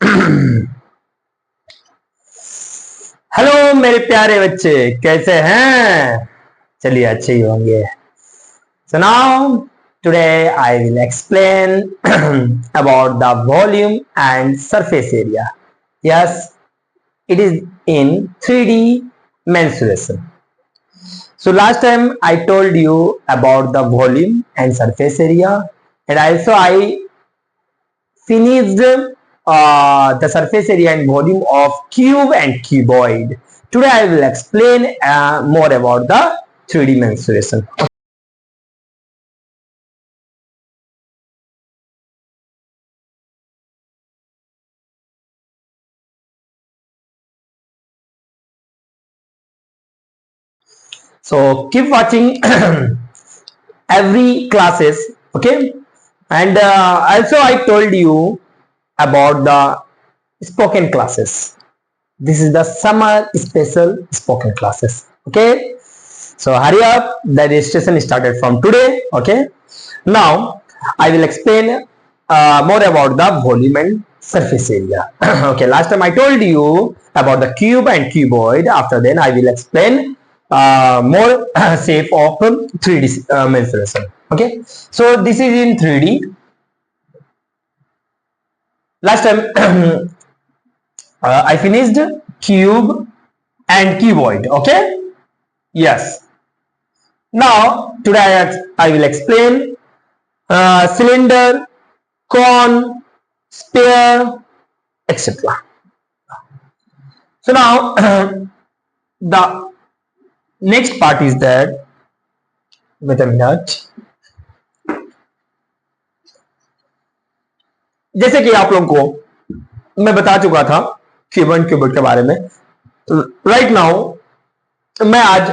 Hello मेरे प्यारे बच्चे, कैसे हैं? चलिए अच्छे ही होंगे। So now today I will explain about the volume and surface area. Yes, it is in 3D mensuration. So last time I told you about the volume and surface area, and also I finished the surface area and volume of cube and cuboid. Today I will explain more about the 3D mensuration. So keep watching every classes, okay? And also I told you about the spoken classes. This is the summer special spoken classes, okay? So hurry up, the registration started from today, okay? Now I will explain more about the volume and surface area. Okay, last time I told you about the cube and cuboid. After then I will explain more shape of 3D mensuration. Okay, so this is in 3D. Last time I finished cube and cuboid. Okay, yes. Now today I will explain cylinder, cone, sphere, etc. So now the next part is that, wait a minute, जैसे कि आप लोगों को मैं बता चुका था cube and qubit के बारे में, राइट नाउ मैं आज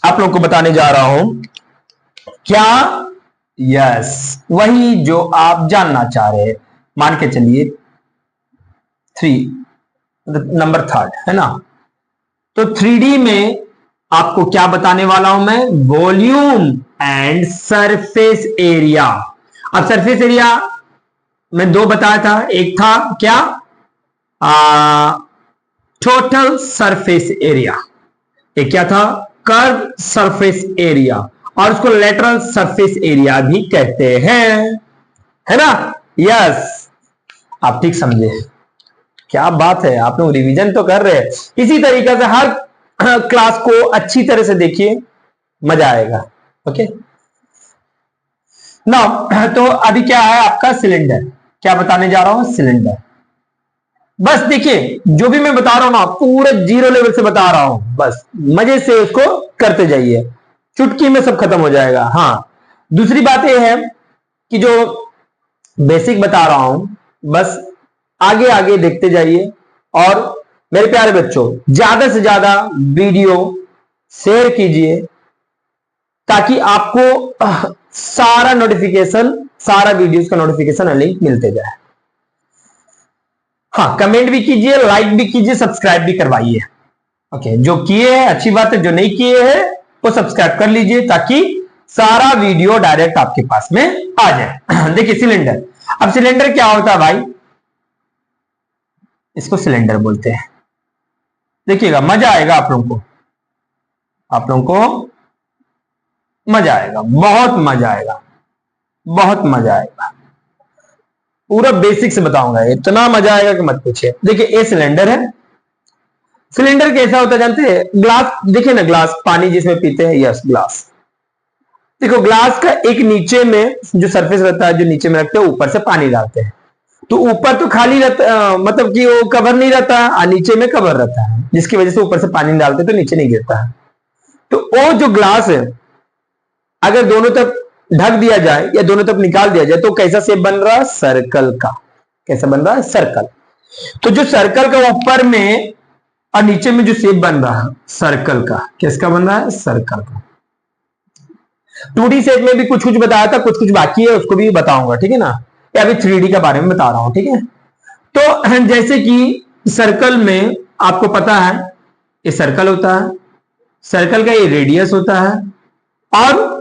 आप लोगों को बताने जा रहा हूं क्या, यस, वही जो आप जानना चाह रहे हैं। मान के चलिए 3 3 है ना। तो 3D में आपको क्या बताने वाला हूं मैं? Volume and surface area. अब सरफेस एरिया मैं दो बताया था, एक था क्या, टोटल सरफेस एरिया, एक क्या था, कर्व सरफेस एरिया, और उसको लेटरल सरफेस एरिया भी कहते हैं, है ना। यस, आप ठीक समझे, क्या बात है, आप लोग रिवीजन तो कर रहे हैं। इसी तरीके से हर क्लास को अच्छी तरह से देखिए, मजा आएगा। ओके ना, तो अभी क्या है आपका सिलेंडर, क्या बताने जा रहा हूं, सिलेंडर। बस देखिए, जो भी मैं बता रहा हूं ना, पूरे जीरो लेवल से बता रहा हूं, बस मजे से उसको करते जाइए, चुटकी में सब खत्म हो जाएगा। हाँ, दूसरी बात यह है कि जो बेसिक बता रहा हूं, बस आगे आगे देखते जाइए। और मेरे प्यारे बच्चों, ज्यादा से ज्यादा वीडियो शेयर कीजिए ताकि आपको सारा नोटिफिकेशन, सारा वीडियोस का नोटिफिकेशन लिंक मिलते जाए। हाँ, कमेंट भी कीजिए, लाइक भी कीजिए, सब्सक्राइब भी करवाइए। ओके, जो किए हैं अच्छी बात है, जो नहीं किए हैं वो सब्सक्राइब कर लीजिए ताकि सारा वीडियो डायरेक्ट आपके पास में आ जाए। देखिए सिलेंडर, अब सिलेंडर क्या होता है भाई, इसको सिलेंडर बोलते हैं। देखिएगा, मजा आएगा आप लोगों को, आप लोगों को मजा आएगा, बहुत मजा आएगा, बहुत मजा आएगा। पूरा बेसिक से बताऊंगा, इतना मजा आएगा कि मत पूछिए। देखिए, ये सिलेंडर है। सिलेंडर कैसा होता है जानते हैं? ग्लास, देखिए ना, ग्लास पानी जिसमें पीते हैं, यस ग्लास। देखो, ग्लास का एक नीचे में जो सरफेस रहता है, जो नीचे में रखते हैं, ऊपर से पानी डालते हैं, तो ऊपर तो खाली रहता, मतलब कि वो कवर नहीं रहता है, और नीचे में कवर रहता है, जिसकी वजह से ऊपर से पानी डालते हैं तो नीचे नहीं गिरता है। तो वो जो ग्लास है, अगर दोनों तरफ ढक दिया जाए या दोनों तरफ निकाल दिया जाए तो कैसा शेप बन रहा है? सर्कल का। कैसा बन रहा है? सर्कल। तो जो सर्कल का ऊपर में और नीचे में जो शेप बन रहा है सर्कल का, किसका बन रहा है? सर्कल का। 2D शेप में भी कुछ कुछ बताया था, कुछ कुछ बाकी है, उसको भी बताऊंगा, ठीक है ना। या अभी 3D के बारे में बता रहा हूं, ठीक है। तो जैसे कि सर्कल में आपको पता है ये सर्कल होता है, सर्कल का ये रेडियस होता है, और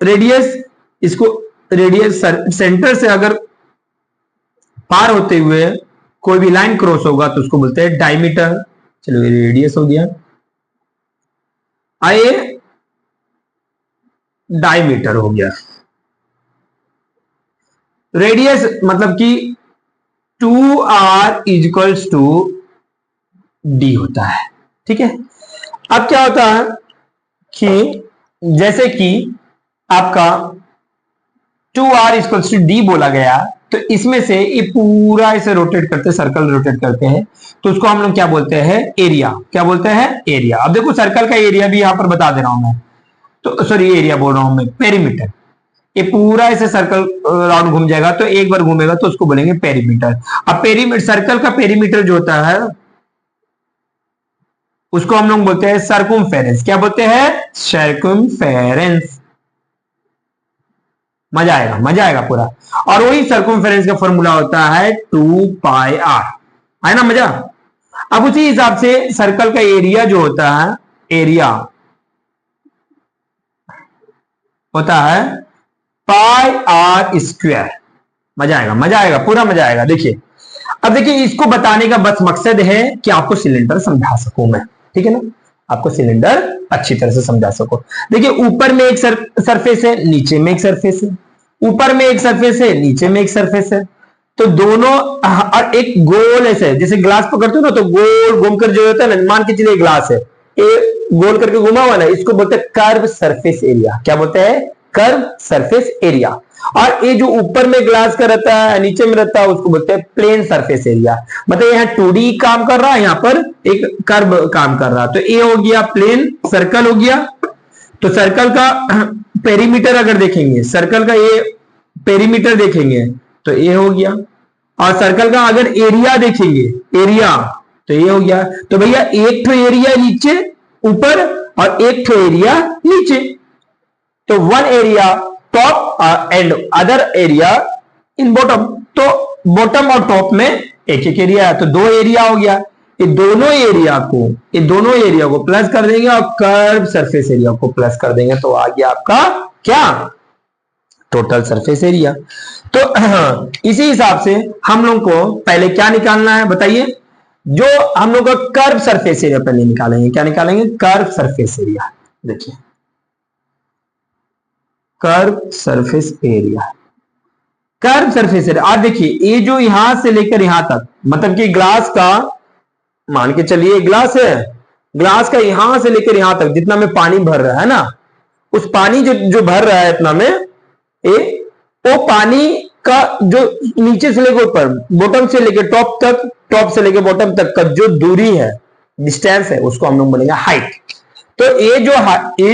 रेडियस, इसको रेडियस सेंटर से अगर पार होते हुए कोई भी लाइन क्रॉस होगा तो उसको बोलते हैं डायमीटर। चलो ये रेडियस हो गया, आइए डायमीटर हो गया। रेडियस मतलब कि 2r इक्वल्स टू डी होता है, ठीक है। अब क्या होता है कि जैसे कि आपका 2r इक्वल्स टू डी बोला गया, तो इसमें से ये पूरा इसे रोटेट करते, सर्कल रोटेट करते हैं, तो उसको हम लोग क्या बोलते हैं, एरिया। क्या बोलते हैं, एरिया। अब देखो सर्कल का एरिया भी यहां पर बता दे रहा हूं मैं, तो सॉरी एरिया बोल रहा हूं मैं, पेरीमीटर। ये पूरा ऐसे सर्कल राउंड घूम जाएगा, तो एक बार घूमेगा तो उसको बोलेंगे पेरीमीटर। अब पेरीमीटर, सर्कल का पेरीमीटर जो होता है उसको हम लोग बोलते हैं सर्कुम्फेरेंस। क्या बोलते हैं, सर्कुम्फेरेंस। मजा आएगा, मजा आएगा पूरा। और वही सर्कुम्फेरेंस का फॉर्मूला होता है 2πr, है ना मजा। अब उसी हिसाब से सर्कल का एरिया जो होता है, एरिया होता है पाई आर स्क्वायर। मजा आएगा, मजा आएगा, पूरा मजा आएगा। देखिए अब देखिए, इसको बताने का बस मकसद है कि आपको सिलेंडर समझा सकूं मैं, ठीक है ना, आपको सिलेंडर अच्छी तरह से समझा सको। देखिए ऊपर में एक सरफेस है, नीचे में एक सरफेस है, ऊपर में एक सरफेस है, नीचे में एक सरफेस है, तो दोनों और एक गोल ऐसे, जैसे ग्लास पकड़ते हो ना, तो गोल घूमकर जो होता है ना, मान के चलिए ग्लास है, ये गोल करके घुमा हुआ ना, इसको बोलते हैं कर्व सरफेस एरिया। क्या बोलते हैं, कर्व सरफेस एरिया। और ये जो ऊपर में ग्लास का रहता है, नीचे में रहता है, उसको बोलते हैं प्लेन सरफेस एरिया। मतलब यहाँ 2D काम कर रहा है, यहाँ पर एक कर्व काम कर रहा है, तो ये हो गया प्लेन, सर्कल हो गया। तो सर्कल का पेरीमीटर अगर देखेंगे, सर्कल का ये पेरीमीटर देखेंगे तो ये हो गया। और सर्कल का अगर एरिया देखेंगे, एरिया, तो ये हो गया। तो भैया एक तो एरिया नीचे ऊपर और एक तो एरिया नीचे, तो one area top and other area in bottom. तो बॉटम और टॉप में एक एक एरिया है, तो दो एरिया हो गया। ये दोनों एरिया को प्लस कर देंगे और कर्व सरफेस एरिया को प्लस कर देंगे, तो आ गया आपका क्या, टोटल सरफेस एरिया। तो इसी हिसाब से हम लोग को पहले क्या निकालना है बताइए, जो हम लोग का कर्व सरफेस एरिया पहले निकालेंगे। क्या निकालेंगे, कर्व सरफेस एरिया। देखिए curve surface area, curve surface area. और देखिए ये जो यहां से लेकर यहां तक, मतलब कि ग्लास का, मान के चलिए ग्लास है, ग्लास का यहां से लेकर यहां तक जितना में पानी भर रहा है ना, उस पानी जो भर रहा है इतना में, वो पानी का जो नीचे से लेकर ऊपर, बॉटम से लेकर टॉप तक, टॉप से लेकर बॉटम तक का जो दूरी है, डिस्टेंस है, उसको हम लोग बोलेंगे हाइट। तो ये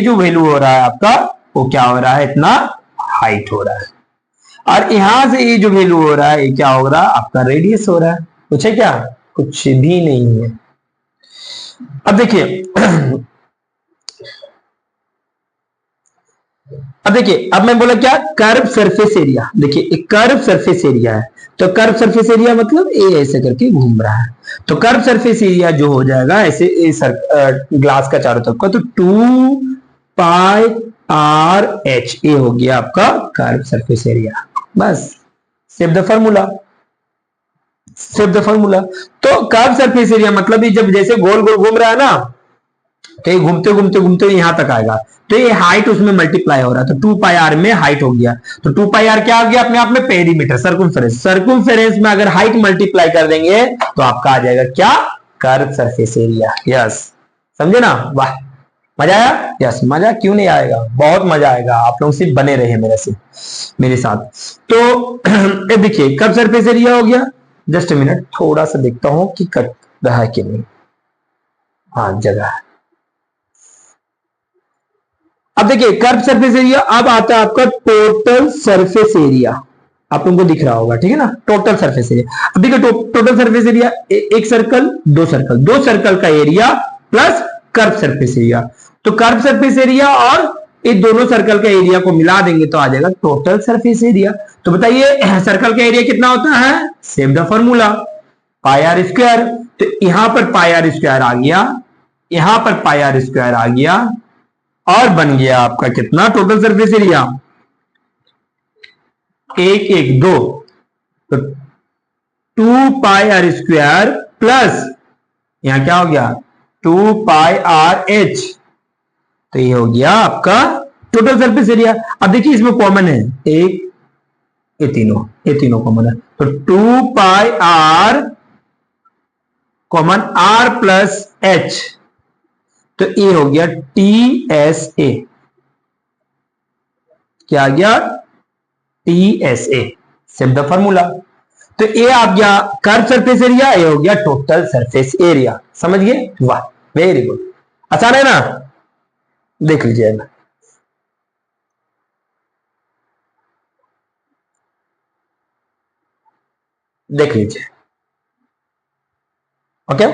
जो वैल्यू हो रहा है आपका, वो क्या हो रहा है, इतना हाइट हो रहा है। और यहां से ये जो वैल्यू हो रहा है, ये क्या हो रहा है, आपका रेडियस हो रहा है। कुछ है क्या, कुछ भी नहीं है। अब देखिए अब मैं बोला क्या, कर्व सरफेस एरिया। देखिए एक कर्व सरफेस एरिया है, तो कर्व सरफेस एरिया मतलब ये ऐसे करके घूम रहा है, तो कर्व सरफेस एरिया जो हो जाएगा ऐसे ग्लास का चारों तरफ का, तो 2πr/h, ये हो गया आपका कर्व सरफेस एरिया। बस save the formula, save the formula. तो कर्व सरफेस एरिया मतलब ये जब जैसे गोल गोल घूम रहा है ना, तो ये घूमते घूमते घूमते यहां तक आएगा, तो ये हाइट उसमें मल्टीप्लाई हो रहा है, तो 2πr में हाइट हो गया। तो 2πr क्या हो गया अपने आप में, पेरीमीटर, सर्कुम्फेरेंस। सर्कुम्फेरेंस में अगर हाइट मल्टीप्लाई कर देंगे तो आपका आ जाएगा क्या, कर्व सरफेस एरिया। यस, समझे ना, वाह मजा आया। यस, मजा क्यों नहीं आएगा, बहुत मजा आएगा। आप लोग सिर्फ बने रहे मेरे साथ। तो देखिए कर्व सरफेस एरिया हो गया। जस्ट ए मिनट, थोड़ा सा देखता हूं कि कट रहा है कि नहीं। हाँ जगह है। अब देखिए कर्व सरफेस एरिया, अब आता है आपका टोटल सरफेस एरिया। आप लोगों को दिख रहा होगा, ठीक है ना, टोटल सरफेस एरिया। अब देखिए टोटल सरफेस एरिया, एक सर्कल, दो सर्कल का area plus curve surface area. तो कर्व सरफेस एरिया और ये दोनों सर्कल का एरिया को मिला देंगे तो आ जाएगा टोटल सरफेस एरिया। तो बताइए सर्कल का एरिया कितना होता है, save the formula, pi square. तो यहां पर पाई स्क्वायर आ गया, यहां पर पाई स्क्वायर आ गया, और बन गया आपका कितना, टोटल सरफेस एरिया 1 1 2। तो 2πr² प्लस यहां क्या हो गया 2πrh, तो ये हो गया आपका टोटल सरफेस एरिया। अब देखिए इसमें कॉमन है एक, ये तीनों कॉमन है, तो 2πr common r plus h, तो ये हो गया TSA। क्या आ गया TSA, सेम द फॉर्मूला। तो ये आ गया कर्व सरफेस एरिया, ये हो गया टोटल सरफेस एरिया। समझ गए? वाह, वेरी गुड, आसान है ना? देख लीजिए ना, देख लीजिए। ओके,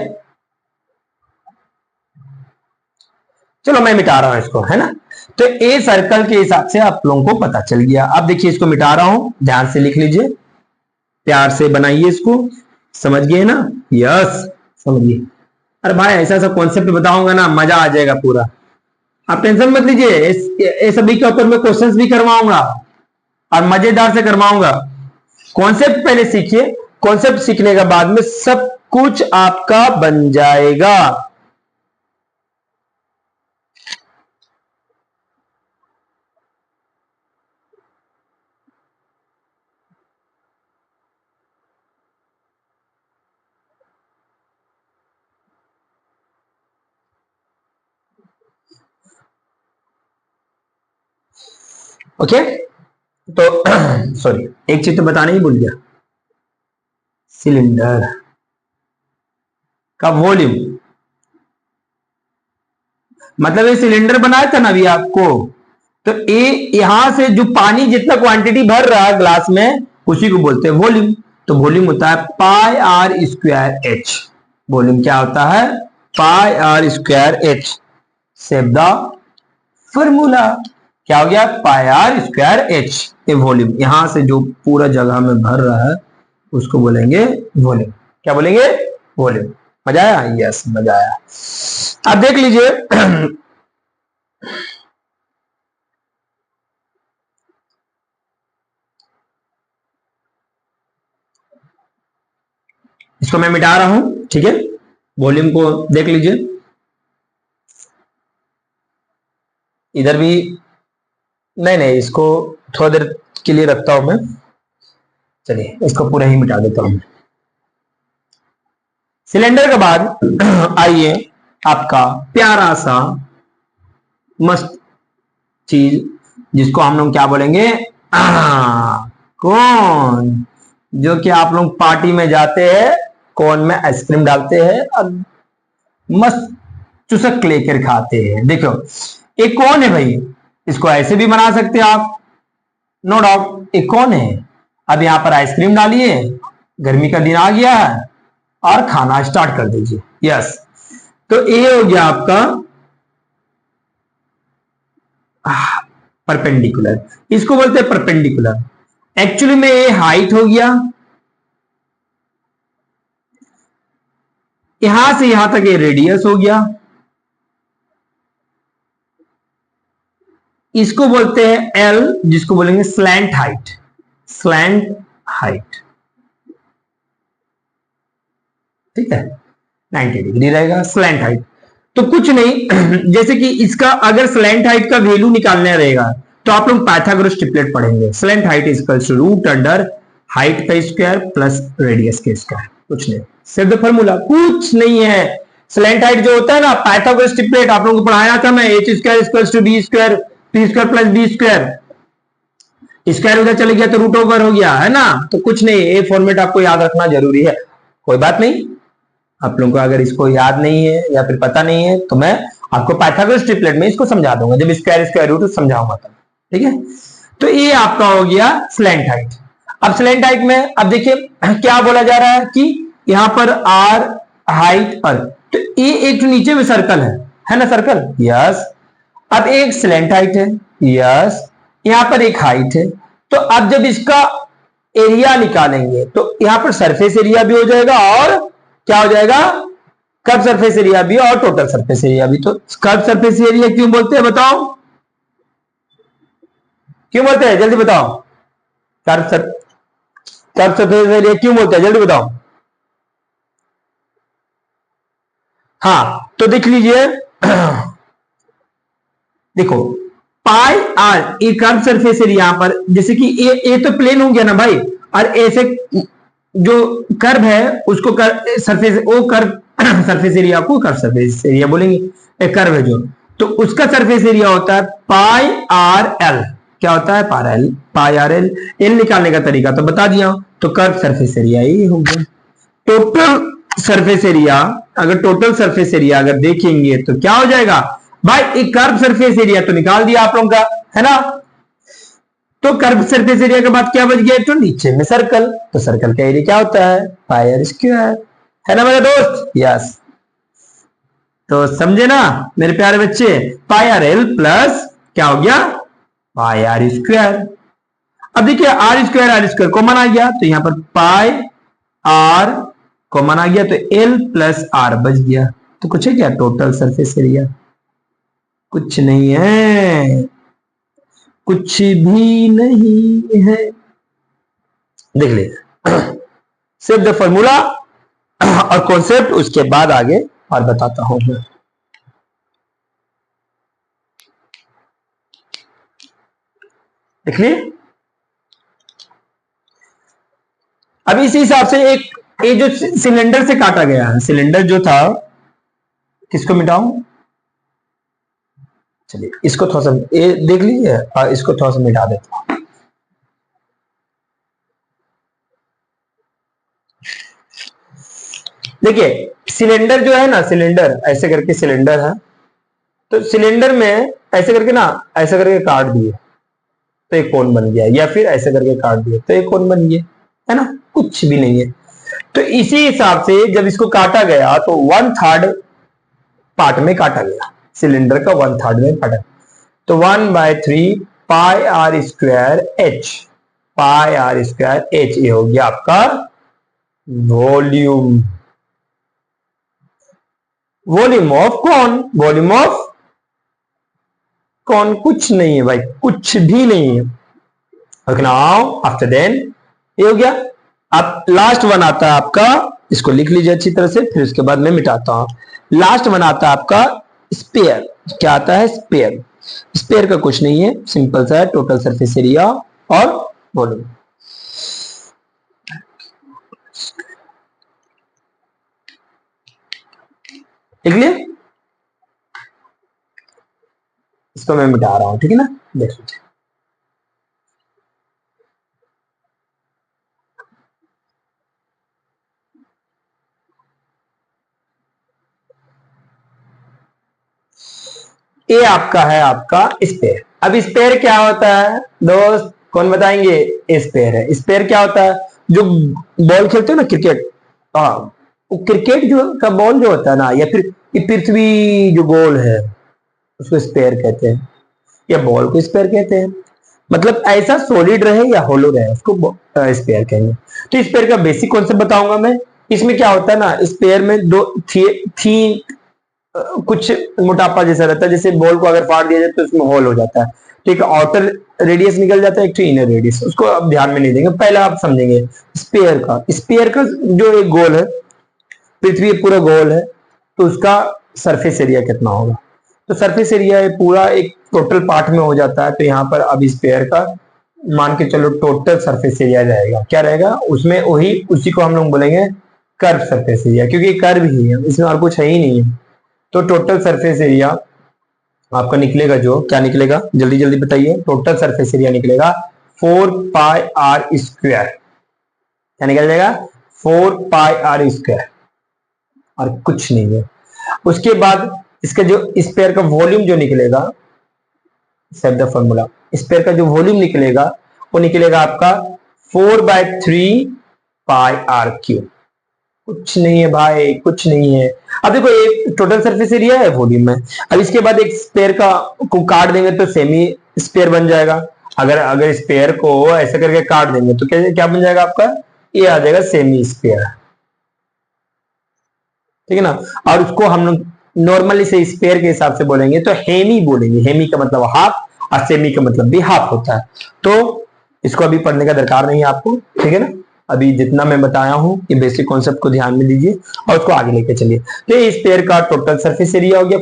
चलो मैं मिटा रहा हूं इसको, है ना? तो ए सर्कल के हिसाब से आप लोगों को पता चल गया। अब देखिए इसको मिटा रहा हूं, ध्यान से लिख लीजिए, प्यार से बनाइए इसको। समझ गए ना? यस, समझिए। अरे भाई ऐसा ऐसा कॉन्सेप्ट बताऊंगा ना, मजा आ जाएगा पूरा। आप टेंशन मत लीजिए, इस सभी के ऊपर मैं क्वेश्चंस भी करवाऊंगा और मजेदार से करवाऊंगा। कॉन्सेप्ट पहले सीखिए, कॉन्सेप्ट सीखने के बाद में सब कुछ आपका बन जाएगा। ओके, तो सॉरी, एक चीज तो बताना ही भूल गया, सिलेंडर का वॉल्यूम, मतलब ये सिलेंडर बनाया था ना अभी आपको, तो ये यहां से जो पानी जितना क्वांटिटी भर रहा है ग्लास में, उसी को बोलते हैं वॉल्यूम। तो वॉल्यूम होता है πr²h। वॉल्यूम क्या होता है? πr²h। Save the formula. क्या हो गया? πr²h। ये वॉल्यूम, यहां से जो पूरा जगह में भर रहा है उसको बोलेंगे वॉल्यूम। क्या बोलेंगे? वॉल्यूम। मजा आया? यस, मजा आया। अब देख लीजिए इसको मैं मिटा रहा हूं, ठीक है? वॉल्यूम को देख लीजिए, इधर भी नहीं, इसको थोड़ा देर के लिए रखता हूं मैं। चलिए इसको पूरा ही मिटा देता हूं। सिलेंडर के बाद आइए आपका प्यारा सा मस्त चीज, जिसको हम लोग क्या बोलेंगे? कौन, जो कि आप लोग पार्टी में जाते हैं, कौन में आइसक्रीम डालते हैं और मस्त चुसक लेकर खाते हैं। देखो एक कौन है भाई, इसको ऐसे भी बना सकते हैं आप, नो डाउट। एक कौन है, अब यहां पर आइसक्रीम डालिए, गर्मी का दिन आ गया है, और खाना स्टार्ट कर दीजिए। यस, तो ये हो गया आपका परपेंडिकुलर, इसको बोलते हैं परपेंडिकुलर। एक्चुअली में ये हाइट हो गया, यहां से यहां तक ये रेडियस हो गया, इसको बोलते हैं एल, जिसको बोलेंगे स्लैंट हाइट। स्लैंट हाइट, ठीक है, 90 डिग्री रहेगा स्लैंट हाइट। तो कुछ नहीं, जैसे कि इसका अगर स्लैंट हाइट का वैल्यू निकालना रहेगा तो आप लोग पाइथागोरस ट्रिपलेट पढ़ेंगे। Slant height is equal to root under height का स्क्वायर प्लस रेडियस के स्क्वायर। कुछ नहीं, सिर्फ फॉर्मूला, कुछ नहीं है। स्लैंट हाइट जो होता है ना, पाइथागोरस ट्रिपलेट आप लोगों को पढ़ाया था मैं, H square equal to B square, P square plus B square, square उधर चले गया तो रूट ओवर हो गया, है ना? तो कुछ नहीं, ये फॉर्मेट आपको याद रखना जरूरी है। कोई बात नहीं, आप लोगों को अगर इसको याद नहीं है या फिर पता नहीं है तो मैं आपको पाइथागोरस ट्रिपलेट में इसको समझा दूंगा, जब स्क्वायर स्क्वायर रूट समझाऊंगा तब, ठीक है? तो ये आपका हो गया स्लैंट हाइट। अब स्लैंट हाइट में अब देखिए क्या बोला जा रहा है कि यहां पर आर हाइट और, तो ये एक नीचे में सर्कल है ना? Circle, yes. अब एक स्लैंट हाइट है, यस, यहां पर एक हाइट है। तो अब जब इसका एरिया निकालेंगे तो यहां पर सरफेस एरिया भी हो जाएगा और क्या हो जाएगा? कर्व सरफेस एरिया भी और टोटल सरफेस एरिया भी। तो कर्व सरफेस एरिया क्यों बोलते हैं बताओ? क्यों बोलते हैं, जल्दी बताओ। Curve sir curve surface area क्यों बोलते हैं, जल्दी बताओ। हाँ तो देख लीजिए देखो पाई आर ये कर्व सरफेस एरिया यहां पर, जैसे कि ये तो प्लेन हो गया ना भाई, और ऐसे जो कर्व है उसको सरफेस वो कर्व सरफेस एरिया को कर्व सरफेस एरिया बोलेंगे, एक कर्व है जो, तो उसका सरफेस एरिया होता है पाई आर एल। क्या होता है, पाई आर एल। एल निकालने का तरीका तो बता दिया, तो कर्व सरफेस एरिया ही हो गया। टोटल सरफेस एरिया, अगर टोटल सरफेस एरिया अगर देखेंगे तो क्या हो जाएगा भाई, एक कर्व सरफेस एरिया तो निकाल दिया आप लोगों का, है ना। तो कर्व सरफेस एरिया के बाद क्या बच गया, तो नीचे में सर्कल, तो सर्कल का एरिया क्या होता है, पाई आर स्क्वायर, है ना मेरे दोस्त। यस, तो समझे ना मेरे प्यारे बच्चे, पाई आर एल प्लस क्या हो गया, पाई आर स्क्वायर। अब देखिए आर स्क्वायर कॉमन आ गया, तो यहां पर पाई आर कॉमन आ गया, तो एल प्लस आर बच गया। तो कुछ है क्या, टोटल सरफेस एरिया, कुछ नहीं है, कुछ भी नहीं है। देख ले सिर्फ द फॉर्मूला और कॉन्सेप्ट, उसके बाद आगे और बताता हूं मैं। देख लिए, अब इसी हिसाब से एक ये जो सिलेंडर से काटा गया है, सिलेंडर जो था, किसको मिटाऊं, चलिए इसको थोड़ा सा ये देख लीजिए, इसको थोड़ा सा मिटा देता हूं। देखिए सिलेंडर जो है ना, सिलेंडर ऐसे करके सिलेंडर है, तो सिलेंडर में ऐसे करके ना, ऐसे करके काट दिए तो एक कोन बन गया, या फिर ऐसे करके काट दिए तो एक कोन बन गया, है ना, कुछ भी नहीं है। तो इसी हिसाब से जब इसको काटा गया तो 1/3 पार्ट में काटा गया, सिलेंडर का 1/3 में काटा, तो 1/3 pi R square H, pi R square H, ये हो गया आपका volume, volume of cone, volume of cone, कुछ नहीं है भाई, कुछ भी नहीं है। ओके नाउ आफ्टर देन ये हो गया। अब लास्ट वन आता है आपका, इसको लिख लीजिए अच्छी तरह से, फिर उसके बाद मैं मिटाता हूं। लास्ट वन आता है आपका स्पेयर। क्या आता है, स्पेयर। स्पेयर का कुछ नहीं है, सिंपल सा है, टोटल सरफेस एरिया और वॉल्यूम। लिख लिए, इसको मैं मिटा रहा हूं, ठीक है ना, देख लीजिए। ये आपका है आपका स्पेयर। अब स्पेयर क्या होता है दोस्त, कौन बताएंगे, स्पेयर है, स्पेयर क्या होता है, जो बॉल खेलते हो ना क्रिकेट, हाँ वो क्रिकेट जो का बॉल जो होता है ना, या फिर ये पृथ्वी जो गोल है उसको स्पेयर कहते हैं, या बॉल को स्पेयर कहते हैं। मतलब ऐसा सॉलिड रहे या होलो रहे उसको स्पेयर कहेंगे। तो स्पेयर का बेसिक कॉन्सेप्ट बताऊंगा मैं। इसमें क्या होता है ना, स्पेयर में दो थी कुछ मोटापा जैसा रहता है, जैसे बॉल को अगर फाड़ दिया जाए तो उसमें होल हो जाता है, तो एक आउटर रेडियस निकल जाता है, एक इनर रेडियस, उसको आप ध्यान में नहीं देंगे, पहले आप समझेंगे स्पेयर का जो एक गोल है, पृथ्वी पूरा गोल है, तो उसका सरफेस एरिया कितना होगा, तो सरफेस एरिया पूरा एक टोटल पार्ट में हो जाता है। तो यहाँ पर अब स्पेयर का मान के चलो टोटल सरफेस एरिया रहेगा, क्या रहेगा उसमें, वही उसी को हम लोग बोलेंगे कर्व सरफेस एरिया, क्योंकि कर्व ही है, इसमें और कुछ है ही नहीं है। तो टोटल सरफेस एरिया आपका निकलेगा, जो क्या निकलेगा जल्दी जल्दी बताइए, टोटल सरफेस एरिया निकलेगा 4 पाई आर स्क्वायर, क्या निकल जाएगा 4 पाई आर स्क्वायर, और कुछ नहीं है। उसके बाद इसका जो स्पेयर का वॉल्यूम जो निकलेगा, सेट द फॉर्मूला, स्पेयर का जो वॉल्यूम निकलेगा वो निकलेगा आपका 4/3 पाई आर क्यूब, कुछ नहीं है भाई, कुछ नहीं है। अब देखो एक टोटल सरफेस एरिया है, वॉल्यूम है। अब इसके बाद एक स्पेयर का को काट देंगे तो सेमी स्पेयर बन जाएगा। अगर स्पेयर को ऐसे करके काट देंगे तो क्या बन जाएगा आपका, ये आ जाएगा सेमी स्पेयर, ठीक है ना। और उसको हम लोग नॉर्मली से स्पेयर के हिसाब से बोलेंगे तो हेमी बोलेंगे, हेमी का मतलब हाफ और सेमी का मतलब भी हाफ होता है। तो इसको अभी पढ़ने का दरकार नहीं है आपको, ठीक है ना। अभी जितना मैं बताया हूं कि बेसिक कॉन्सेप्ट को ध्यान में दीजिए और उसको आगे लेके चलिए। तो इस पेयर का टोटल सरफेस एरिया हो गया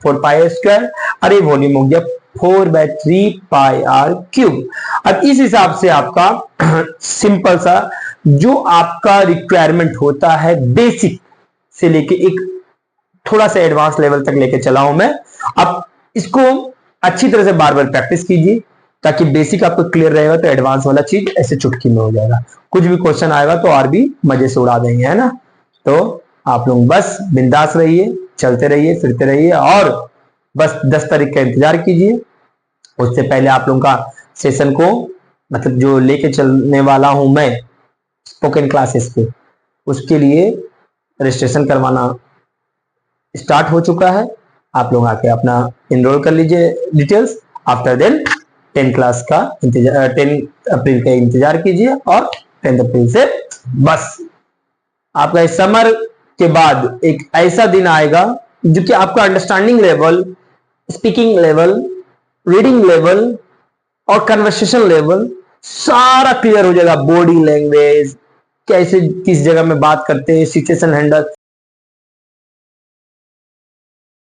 4 पाई स्क्वायर और ये वॉल्यूम हो गया 4/3 पाई आर क्यूब। अब इस हिसाब से आपका सिंपल सा जो आपका रिक्वायरमेंट होता है बेसिक से लेके एक थोड़ा सा एडवांस लेवल तक लेके चला हूं मैं। अब इसको अच्छी तरह से बार बार प्रैक्टिस कीजिए ताकि बेसिक आपको क्लियर रहेगा तो एडवांस वाला चीज ऐसे चुटकी में हो जाएगा। कुछ भी क्वेश्चन आएगा तो और भी मजे से उड़ा देंगे, है ना। तो आप लोग बस बिंदास रहिए, चलते रहिए, फिरते रहिए और बस 10 तारीख का इंतजार कीजिए। उससे पहले आप लोगों का सेशन को मतलब जो लेके चलने वाला हूं मैं स्पोकन क्लासेस पे, उसके लिए रजिस्ट्रेशन करवाना स्टार्ट हो चुका है। आप लोग आके अपना इनरोल कर लीजिए डिटेल्स। आफ्टर देन 10 क्लास का इंतजार, 10 अप्रैल का इंतजार कीजिए और 10 अप्रैल से बस आपका इस समर के बाद एक ऐसा दिन आएगा जो कि आपका understanding level, speaking level, reading level और कन्वर्सेशन लेवल सारा क्लियर हो जाएगा। बॉडी लैंग्वेज कैसे किस जगह में बात करते हैं, सिचुएशन हैंडल